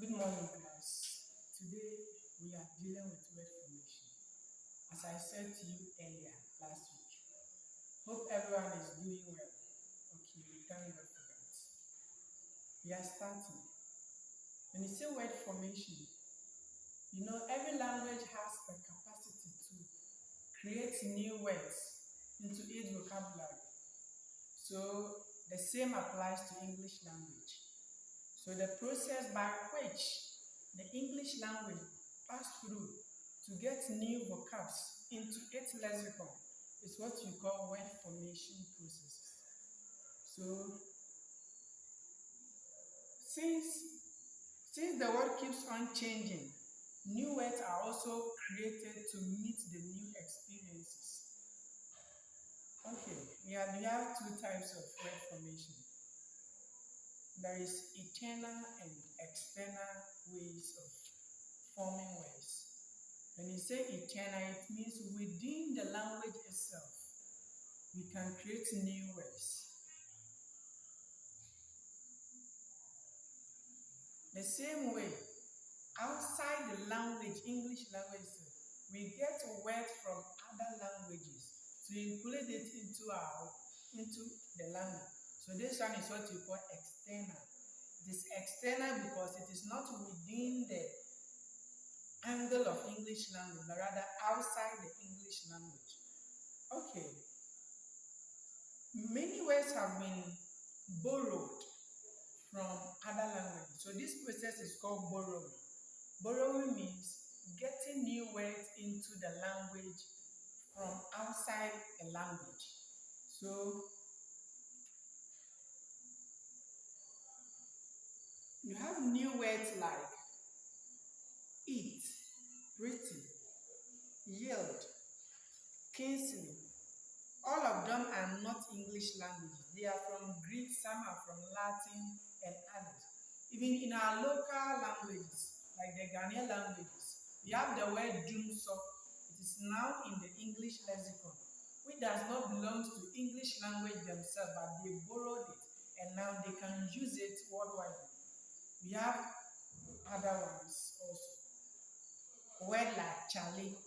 Good morning, class. Today we are dealing with word formation. As I said to you earlier last week, hope everyone is doing well. Okay, we thank God for that. We are starting. When you say word formation, every language has the capacity to create new words into its vocabulary. So the same applies to English language. So the process by which the English language passed through to get new vocabs into its lexicon is what you call word formation processes. So since since the world keeps on changing, new words are also created to meet the new experiences. Okay, we have two types of word formation. There is internal and external ways of forming words. When you say internal, it means within the language itself, we can create new words. The same way, outside the language, English language, we get words from other languages to include it into the language. So this one is what we call external. It is external because it is not within the angle of English language, but rather outside the English language. Okay, many words have been borrowed from other languages. So this process is called borrowing. Borrowing means getting new words into the language from outside a language. So you have new words like eat, pretty, yield, kinsey. All of them are not English languages. They are from Greek, some are from Latin, and others. Even in our local languages, like the Ghanaian languages, we have the word dumso. It is now in the English lexicon, which does not belong to English language themselves, but they borrowed it, and now they can use it worldwide. We have other ones also. Word like Charlie,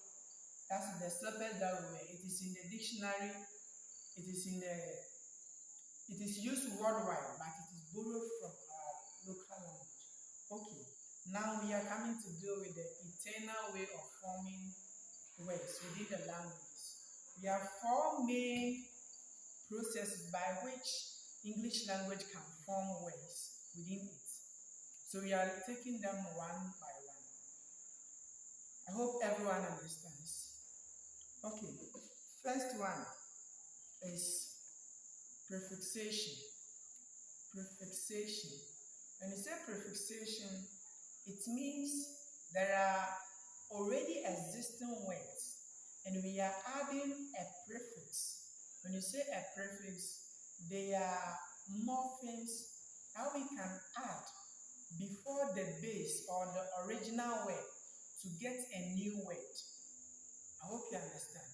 that's the surface that we wear. It is in the dictionary, it is in the it is used worldwide, but it is borrowed from our local language. Okay, now we are coming to deal with the internal way of forming words within the languages. We have four main processes by which English language can form words within it. So we are taking them one by one. I hope everyone understands. Okay, first one is prefixation. Prefixation. When you say prefixation, it means there are already existing words and we are adding a prefix. When you say a prefix, they are morphemes that we can add before the base or the original word to get a new word. I hope you understand.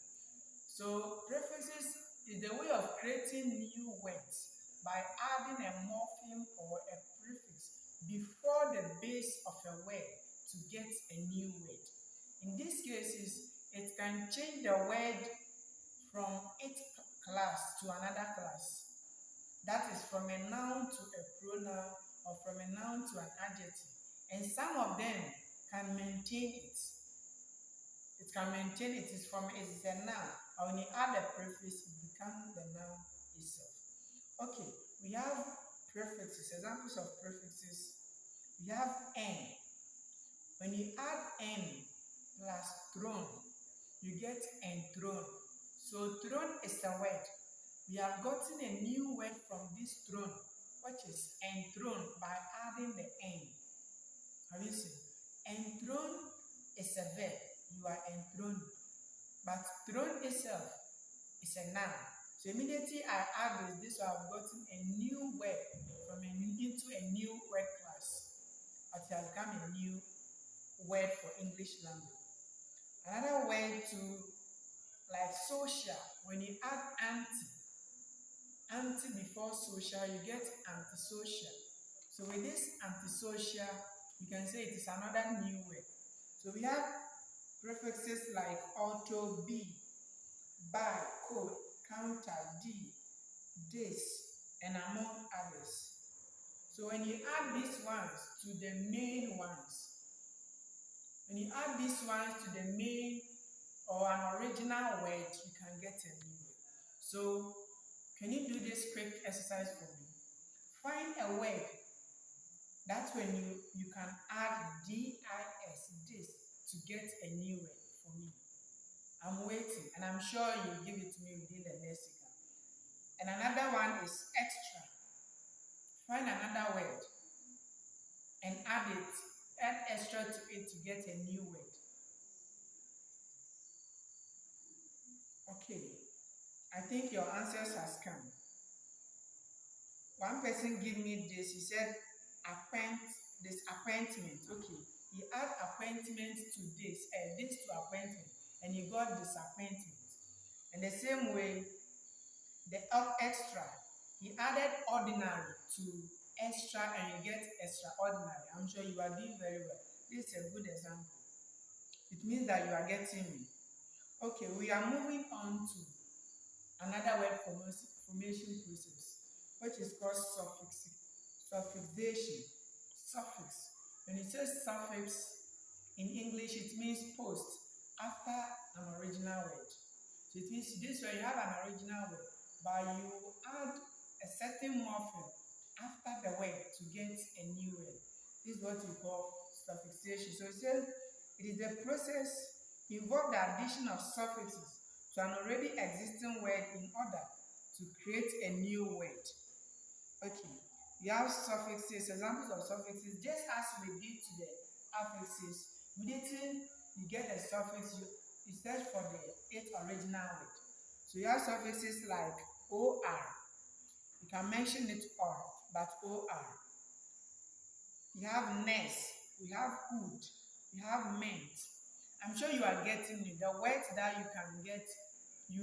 So prefixes is the way of creating new words by adding a morpheme or a prefix before the base of a word to get a new word. In these cases, it can change the word from its class to another class. That is from a noun to a pronoun or from a noun to an adjective. And some of them can maintain it. It can maintain it is from it is a noun. And when you add a prefix, it becomes the noun itself. Okay, we have prefixes. Examples of prefixes. We have n. When you add n plus throne, you get enthroned. So throne is a word. We have gotten a new word from this throne, which is enthroned by adding the n. Have you seen? Enthroned is a verb. You are enthroned. But throne itself is a noun. So immediately I add this, so I've gotten a new word into a new word class. It has become a new word for English language. Another word to like social, when you add anti before social, you get antisocial. So with this antisocial, You can say it is another new word. So we have prefixes like auto, be, by, quote, counter, this, and among others. So when you add these ones to the main ones, when you add these ones to the main or an original word, you can get a new word. So can you do this quick exercise for me? Find a word that when you can add dis, this, to get a new word for me. I'm waiting, and I'm sure you'll give it to me within the next second. And another one is extra. Find another word and add extra to it to get a new word. Okay, I think your answers has come. One person gave me this. He said, disappointment. Okay, he add appointment to this to appointment, and he got disappointment. And the same way, the extra, he added ordinary to extra, and you get extraordinary. I'm sure you are doing very well. This is a good example. It means that you are getting me. Okay, we are moving on to another word formation process, which is called suffixation. Suffix. When it says suffix in English, it means post after an original word. So it means this way you have an original word, but you add a certain morpheme after the word to get a new word. This is what we call suffixation. So it says it is the process involve the addition of suffixes to an already existing word in order to create a new word. Okay, we have suffixes, examples of suffixes, just as we did to the affixes. Immediately you get a suffix, you search for its original word. So you have suffixes like or. You can mention it or, but or. You have ness, we have hood, you have meant. I'm sure you are getting it. The words that you can get,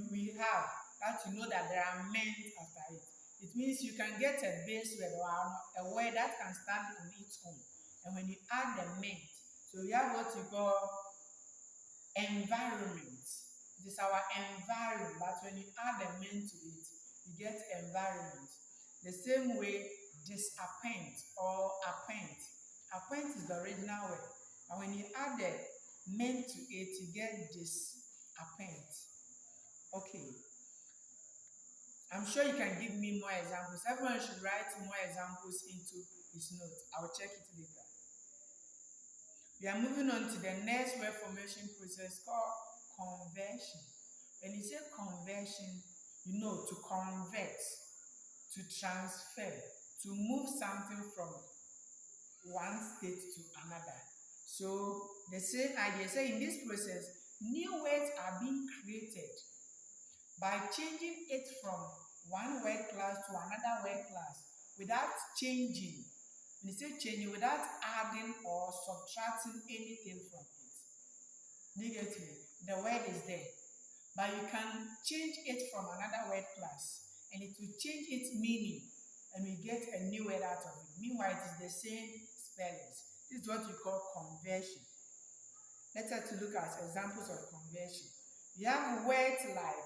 we have that you know that there are meant after it. It means you can get a base word or a word that can stand on its own. And when you add the meant, so we have what you call environment. It is our environment, but when you add the meant to it, you get environment. The same way, disappoint or appoint. Appoint is the original word, and when you add the meant to it, you get disappoint. Okay. I'm sure you can give me more examples. Everyone should write more examples into his note. I'll check it later. We are moving on to the next word formation process called conversion. When you say conversion, you know, to convert, to transfer, to move something from one state to another. So the same idea, say in this process, new words are being created by changing it from one word class to another word class without changing. When you say changing, without adding or subtracting anything from it. Negatively, the word is there, but you can change it from another word class and it will change its meaning and we get a new word out of it. Meanwhile, it is the same spellings. This is what we call conversion. Let's have to look at examples of conversion. We have words like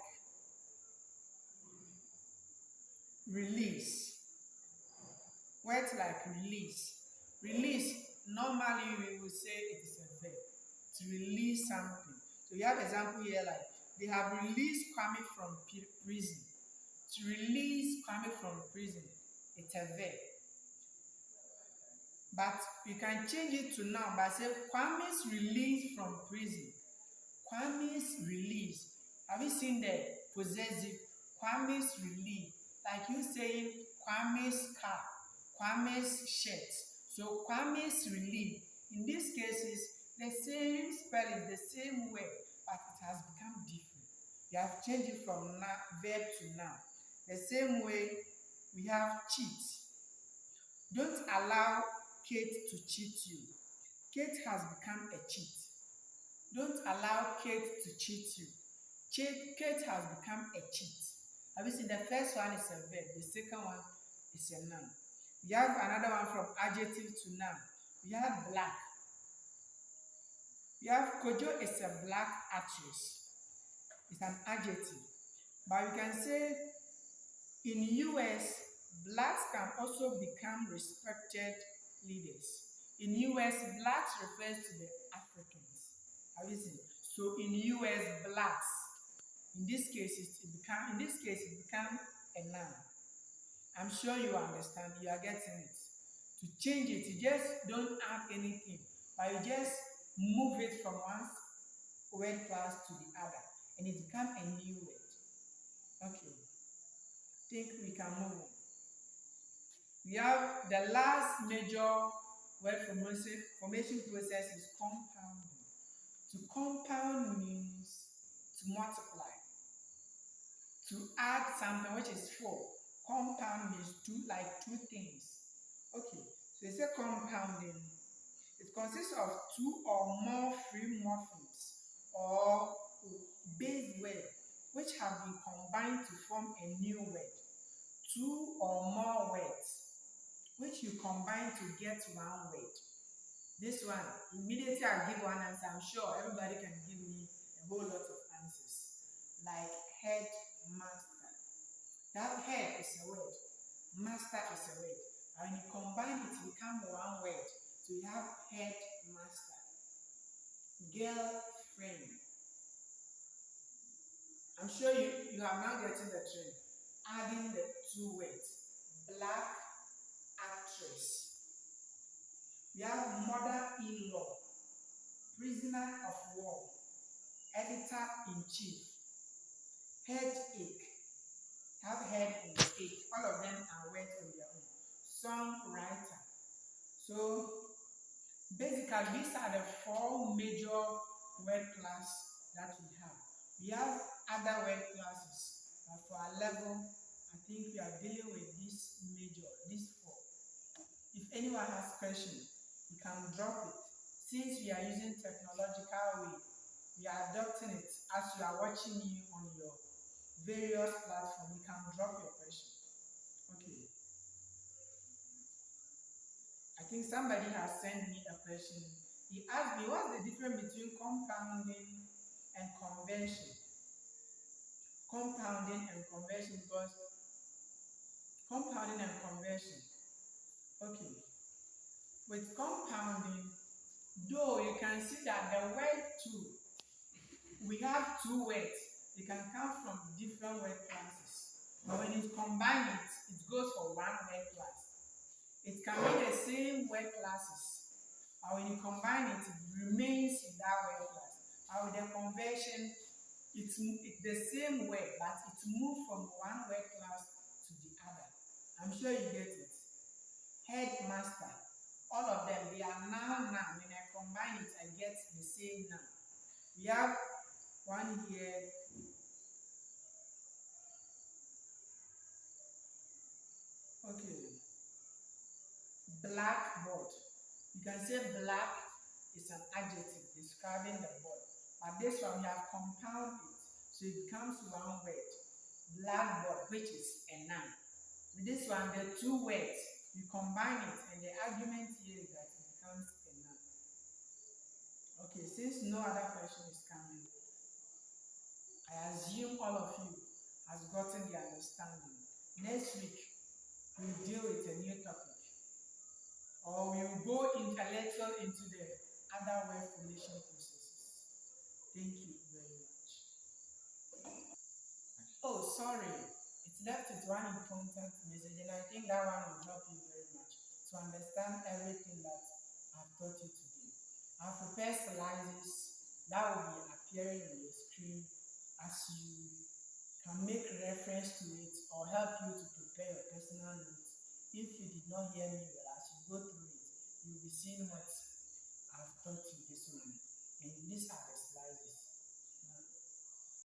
release. Words like release. Release, normally we will say it is a verb. To release something. So you have example here like, they have released Kwame from prison. To release Kwame from prison, it's a verb. But you can change it to noun by saying Kwame's release from prison. Kwame's release. Have you seen the possessive? Kwame's release. Like you saying Kwame's car, Kwame's shirt. So Kwame's release. In these cases, the same spelling, the same way, but it has become different. You have changed it from verb to noun. The same way we have cheat. Don't allow Kate to cheat you. Kate has become a cheat. Don't allow Kate to cheat you. Kate has become a cheat. Have you seen the first one is a verb, the second one is a noun. We have another one from adjective to noun. We have black. We have Kojo is a black actress. It's an adjective. But you can say in US, blacks can also become respected leaders. In US, blacks refers to the Africans. Have you seen? So in US, blacks. It become a noun. I'm sure you understand. You are getting it. To change it, you just don't add anything, but you just move it from one word class to the other, and it becomes a new word. Okay. Think we can move on. We have the last major word formation process is compounding. To compound means to multiply, to add something which is four. Compound means two things. Okay, so it's a compounding. It consists of two or more free morphemes or base words which have been combined to form a new word. Two or more words which you combine to get one word. This one, immediately I give one answer. I'm sure everybody can give me a whole lot of answers. Like headmaster. That head is a word. Master is a word. And when you combine it, it becomes one word. So you have headmaster. Girlfriend. I'm sure you have now gotten the trend. Adding the two words. Black actress. We have mother-in-law, prisoner of war, editor-in-chief, headache. Have head and ache. All of them are words on their own. Songwriter. So basically, these are the four major word classes that we have. We have other word classes, but for our level, I think we are dealing with these four. If anyone has questions, you can drop it. Since we are using technological way, we are adopting it as you are watching me on your various platforms. You can drop your question. Okay. I think somebody has sent me a question. He asked me what's the difference between compounding and conversion. Compounding and conversion, because compounding and conversion. Okay. With compounding, though you can see that the word two, we have two words. They can come from different word classes. But when you combine it, it goes for one word class. It can be the same word classes. But when you combine it, it remains in that word class. And with the conversion, it's the same word, but it moves from one word class to the other. I'm sure you get it. Headmaster. All of them, they are noun. When I combine it, I get the same noun. We have one here. Okay. Blackboard. You can say black is an adjective describing the board. But this one we have compounded it, so it becomes one word. Blackboard, which is a noun. With this one, the two words, you combine it, and the argument here is that it becomes a noun. Okay, since no other question is coming, I assume all of you has gotten the understanding. Next week, we'll deal with a new topic, or we'll go a little into the other word formation processes. Thank you very much. Oh, sorry. It left with one important message, and I think that one will help you very much to understand everything that I've taught you today. I've prepared slides that will be appearing on your screen as you can make reference to it or help you to prepare your personal notes. If you did not hear me well, as you go through it, you'll be seeing what I've taught you this morning. And these are the